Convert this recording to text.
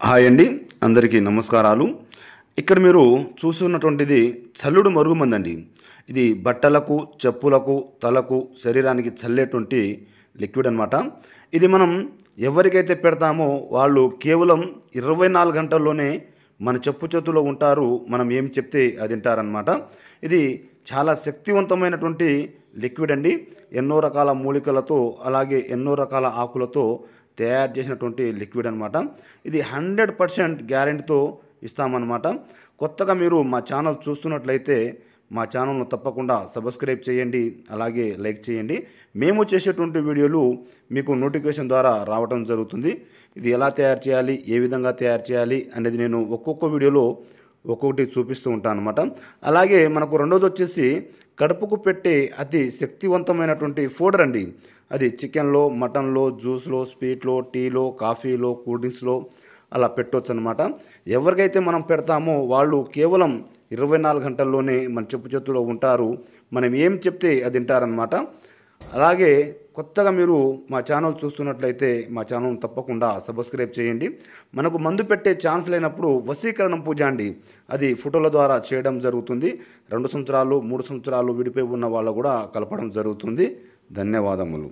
Hi అండి, అందరికీ నమస్కారాలు. ఇక్కడ మీరు చూస్తున్నటువంటిది చల్లుడు మరుగుమందండి. ఇది బట్టలకు, చెప్పులకు, తలకు, శరీరానికి చల్లేటువంటి లిక్విడ్ అనమాట. ఇది మనం ఎవరికైతే పెడతామో వాళ్ళు కేవలం 24 గంటల్లోనే మన చెప్పు చేతుల్లో ఉంటారు. మనం ఏం చెప్తే అది వింటారనమాట. ఇది చాలా శక్తివంతమైనటువంటి లిక్విడ్ అండి. ఎన్నో రకాల మూలికలతో అలాగే ఎన్నో రకాల ఆకులతో తయారు చేసినటువంటి లిక్విడ్ అనమాట. ఇది 100% గ్యారెంటీతో ఇస్తామన్నమాట. కొత్తగా మీరు మా ఛానల్ చూస్తున్నట్లయితే మా ఛానల్ను తప్పకుండా సబ్స్క్రైబ్ చేయండి, అలాగే లైక్ చేయండి. మేము చేసేటువంటి వీడియోలు మీకు నోటిఫికేషన్ ద్వారా రావడం జరుగుతుంది. ఇది ఎలా తయారు చేయాలి, ఏ విధంగా తయారు చేయాలి అనేది నేను ఒక్కొక్క వీడియోలో ఒక్కొక్కటి చూపిస్తూ ఉంటాను అనమాట. అలాగే మనకు రెండోది వచ్చేసి కడుపుకు పెట్టే అతి శక్తివంతమైనటువంటి ఫుడ్ అండి. అది చికెన్లో, మటన్లో, జ్యూస్లో, స్వీట్లో, టీలో, కాఫీలో, కూల్ డ్రింక్స్లో అలా పెట్టవచ్చు అనమాట. ఎవరికైతే మనం పెడతామో వాళ్ళు కేవలం 24 గంటల్లోనే మన చెప్పు చేతుల్లో ఉంటారు. మనం ఏం చెప్తే అది వింటారనమాట. అలాగే కొత్తగా మీరు మా ఛానల్ చూస్తున్నట్లయితే మా ఛానల్ తప్పకుండా సబ్స్క్రైబ్ చేయండి. మనకు మందు పెట్టే ఛాన్స్ లేనప్పుడు వశీకరణం పూజ అండి, అది ఫోటోల ద్వారా చేయడం జరుగుతుంది. 2 సంవత్సరాలు 3 సంవత్సరాలు విడిపోయి ఉన్న వాళ్ళు కూడా కలపడం జరుగుతుంది. ధన్యవాదములు.